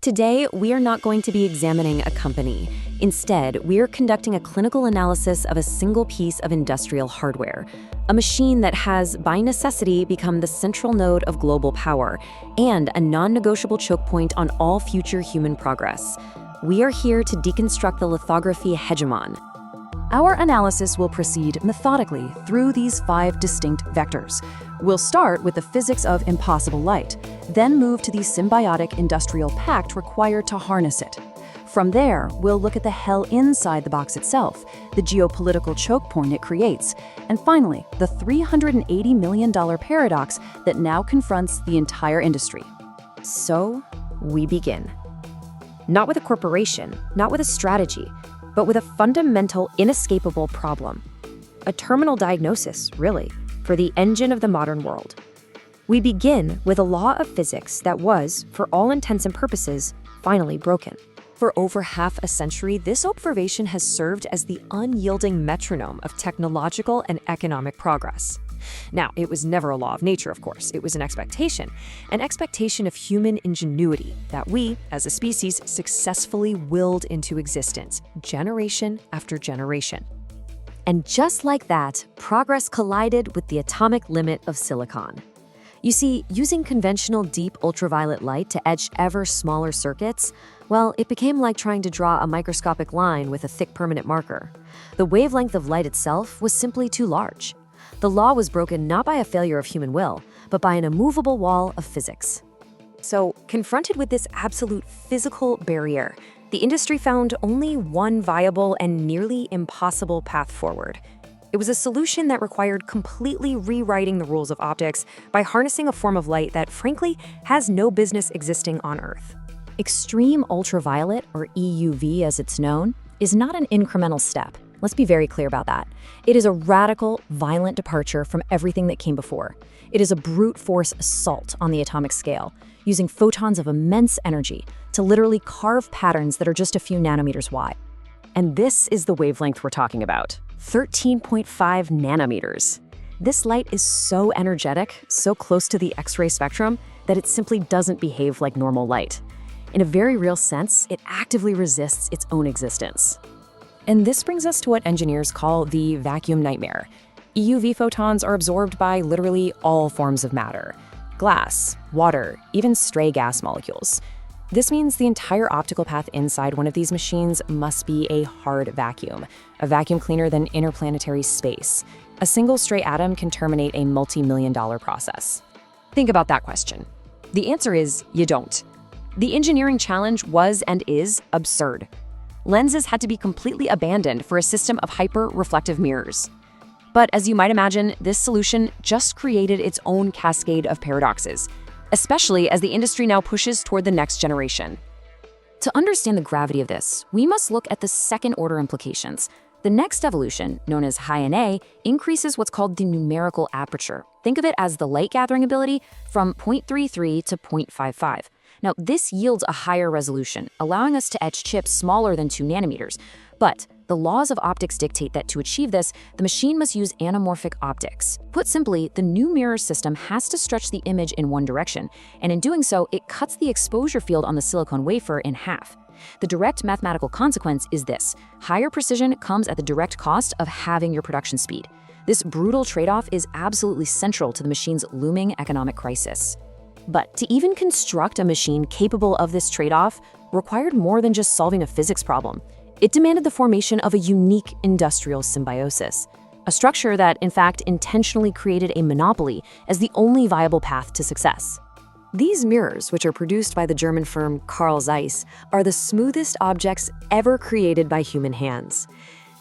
Today, we are not going to be examining a company. Instead, we are conducting a clinical analysis of a single piece of industrial hardware, a machine that has, by necessity, become the central node of global power and a non-negotiable choke point on all future human progress. We are here to deconstruct the lithography hegemon. Our analysis will proceed methodically through these 5 distinct vectors. We'll start with the physics of impossible light, then move to the symbiotic industrial pact required to harness it. From there, we'll look at the hell inside the box itself, the geopolitical choke point it creates, and finally, the $380 million paradox that now confronts the entire industry. So, we begin. Not with a corporation, not with a strategy, but with a fundamental, inescapable problem. A terminal diagnosis, really, for the engine of the modern world. We begin with a law of physics that was, for all intents and purposes, finally broken. For over half a century, this observation has served as the unyielding metronome of technological and economic progress. Now, it was never a law of nature, of course. It was an expectation of human ingenuity that we, as a species, successfully willed into existence, generation after generation. And just like that, progress collided with the atomic limit of silicon. You see, using conventional deep ultraviolet light to etch ever smaller circuits, well, it became like trying to draw a microscopic line with a thick permanent marker. The wavelength of light itself was simply too large. The law was broken not by a failure of human will, but by an immovable wall of physics. So, confronted with this absolute physical barrier, the industry found only one viable and nearly impossible path forward. It was a solution that required completely rewriting the rules of optics by harnessing a form of light that, frankly, has no business existing on Earth. Extreme Ultraviolet, or EUV as it's known, is not an incremental step. Let's be very clear about that. It is a radical, violent departure from everything that came before. It is a brute force assault on the atomic scale, using photons of immense energy to literally carve patterns that are just a few nanometers wide. And this is the wavelength we're talking about, 13.5 nanometers. This light is so energetic, so close to the X-ray spectrum, that it simply doesn't behave like normal light. In a very real sense, it actively resists its own existence. And this brings us to what engineers call the vacuum nightmare. EUV photons are absorbed by literally all forms of matter: glass, water, even stray gas molecules. This means the entire optical path inside one of these machines must be a hard vacuum, a vacuum cleaner than interplanetary space. A single stray atom can terminate a multi-million-dollar process. Think about that question. The answer is you don't. The engineering challenge was and is absurd. Lenses had to be completely abandoned for a system of hyper-reflective mirrors. But as you might imagine, this solution just created its own cascade of paradoxes, especially as the industry now pushes toward the next generation. To understand the gravity of this, we must look at the second-order implications. The next evolution, known as high-NA, increases what's called the numerical aperture. Think of it as the light-gathering ability from 0.33 to 0.55. Now, this yields a higher resolution, allowing us to etch chips smaller than 2 nanometers. But the laws of optics dictate that to achieve this, the machine must use anamorphic optics. Put simply, the new mirror system has to stretch the image in one direction, and in doing so, it cuts the exposure field on the silicon wafer in half. The direct mathematical consequence is this: higher precision comes at the direct cost of halving your production speed. This brutal trade-off is absolutely central to the machine's looming economic crisis. But to even construct a machine capable of this trade-off required more than just solving a physics problem. It demanded the formation of a unique industrial symbiosis, a structure that, in fact, intentionally created a monopoly as the only viable path to success. These mirrors, which are produced by the German firm Carl Zeiss, are the smoothest objects ever created by human hands.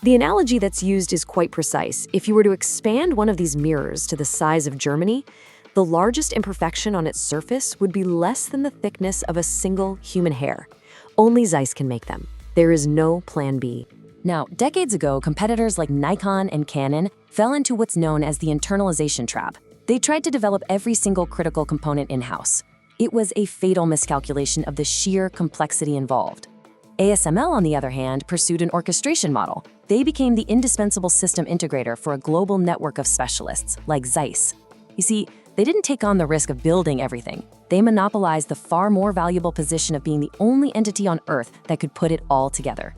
The analogy that's used is quite precise. If you were to expand one of these mirrors to the size of Germany, the largest imperfection on its surface would be less than the thickness of a single human hair. Only Zeiss can make them. There is no plan B. Now, decades ago, competitors like Nikon and Canon fell into what's known as the internalization trap. They tried to develop every single critical component in-house. It was a fatal miscalculation of the sheer complexity involved. ASML, on the other hand, pursued an orchestration model. They became the indispensable system integrator for a global network of specialists, like Zeiss. You see, They didn't take on the risk of building everything. They monopolized the far more valuable position of being the only entity on Earth that could put it all together.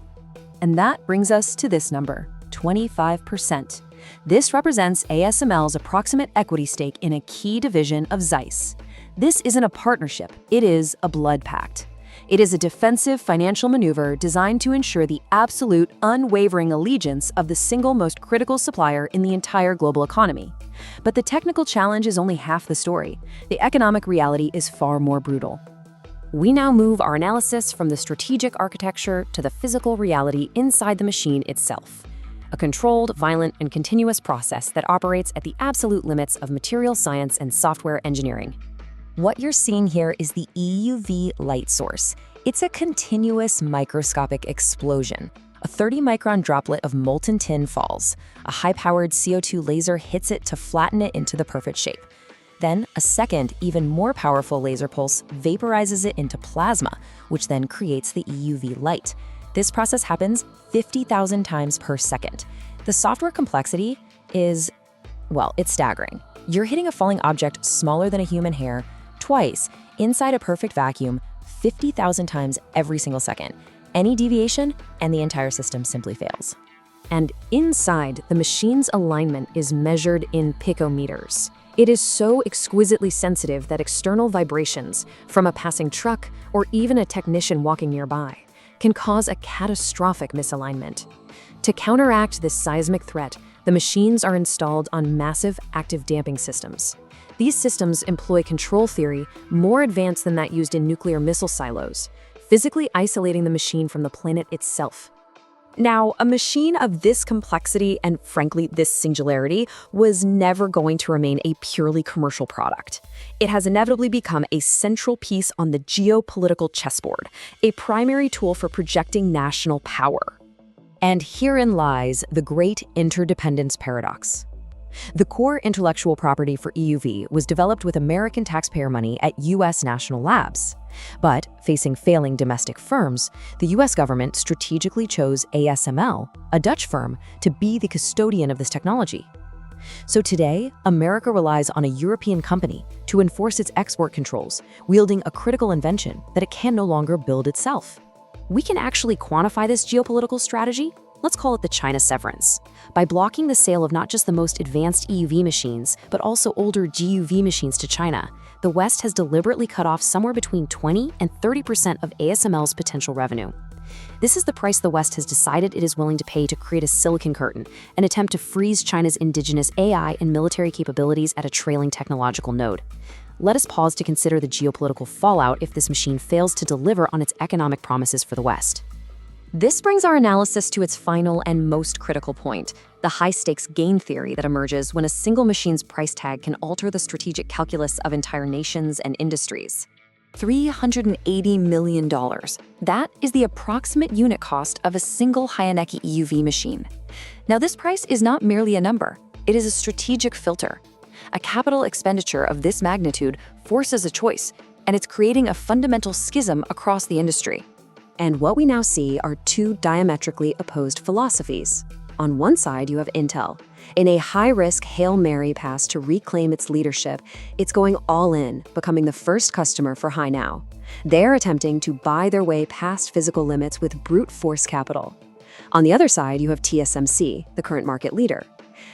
And that brings us to this number, 25%. This represents ASML's approximate equity stake in a key division of Zeiss. This isn't a partnership, it is a blood pact. It is a defensive financial maneuver designed to ensure the absolute, unwavering allegiance of the single most critical supplier in the entire global economy. But the technical challenge is only half the story. The economic reality is far more brutal. We now move our analysis from the strategic architecture to the physical reality inside the machine itself. A controlled, violent, and continuous process that operates at the absolute limits of material science and software engineering. What you're seeing here is the EUV light source. It's a continuous microscopic explosion. A 30-micron droplet of molten tin falls. A high-powered CO2 laser hits it to flatten it into the perfect shape. Then, a second, even more powerful laser pulse vaporizes it into plasma, which then creates the EUV light. This process happens 50,000 times per second. The software complexity is, well, it's staggering. You're hitting a falling object smaller than a human hair twice inside a perfect vacuum 50,000 times every single second. Any deviation, and the entire system simply fails. And inside, the machine's alignment is measured in picometers. It is so exquisitely sensitive that external vibrations from a passing truck or even a technician walking nearby can cause a catastrophic misalignment. To counteract this seismic threat, the machines are installed on massive active damping systems. These systems employ control theory more advanced than that used in nuclear missile silos, physically isolating the machine from the planet itself. Now, a machine of this complexity and, frankly, this singularity was never going to remain a purely commercial product. It has inevitably become a central piece on the geopolitical chessboard, a primary tool for projecting national power. And herein lies the great interdependence paradox. The core intellectual property for EUV was developed with American taxpayer money at U.S. national labs. But, facing failing domestic firms, the U.S. government strategically chose ASML, a Dutch firm, to be the custodian of this technology. So today, America relies on a European company to enforce its export controls, wielding a critical invention that it can no longer build itself. We can actually quantify this geopolitical strategy. Let's call it the China severance. By blocking the sale of not just the most advanced EUV machines, but also older GUV machines to China, the West has deliberately cut off somewhere between 20 and 30% of ASML's potential revenue. This is the price the West has decided it is willing to pay to create a silicon curtain, an attempt to freeze China's indigenous AI and military capabilities at a trailing technological node. Let us pause to consider the geopolitical fallout if this machine fails to deliver on its economic promises for the West. This brings our analysis to its final and most critical point, the high-stakes gain theory that emerges when a single machine's price tag can alter the strategic calculus of entire nations and industries. $380 million. That is the approximate unit cost of a single Hyaneki EUV machine. Now, this price is not merely a number. It is a strategic filter. A capital expenditure of this magnitude forces a choice, and it's creating a fundamental schism across the industry. And what we now see are two diametrically opposed philosophies. On one side, you have Intel. In a high-risk Hail Mary pass to reclaim its leadership, it's going all in, becoming the first customer for Hynao. They're attempting to buy their way past physical limits with brute force capital. On the other side, you have TSMC, the current market leader.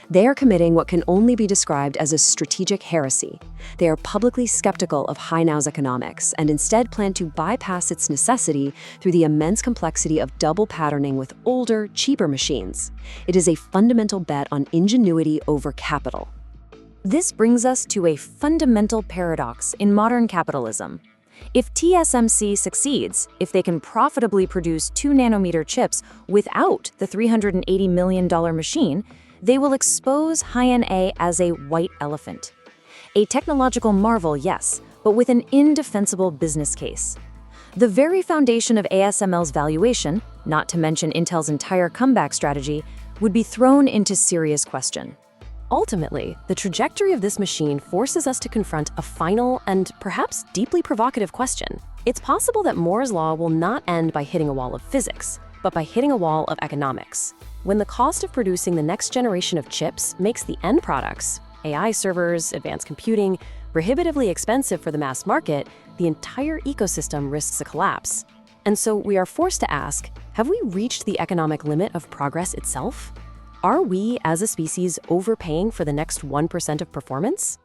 They are committing what can only be described as a strategic heresy. They are publicly skeptical of Hynao's economics and instead plan to bypass its necessity through the immense complexity of double patterning with older, cheaper machines. It is a fundamental bet on ingenuity over capital. This brings us to a fundamental paradox in modern capitalism. If TSMC succeeds, if they can profitably produce 2-nanometer chips without the $380 million machine, they will expose High-NA as a white elephant. A technological marvel, yes, but with an indefensible business case. The very foundation of ASML's valuation, not to mention Intel's entire comeback strategy, would be thrown into serious question. Ultimately, the trajectory of this machine forces us to confront a final and perhaps deeply provocative question. It's possible that Moore's law will not end by hitting a wall of physics, but by hitting a wall of economics. When the cost of producing the next generation of chips makes the end products, AI servers, advanced computing, prohibitively expensive for the mass market, the entire ecosystem risks a collapse. And so we are forced to ask, have we reached the economic limit of progress itself? Are we, as a species, overpaying for the next 1% of performance?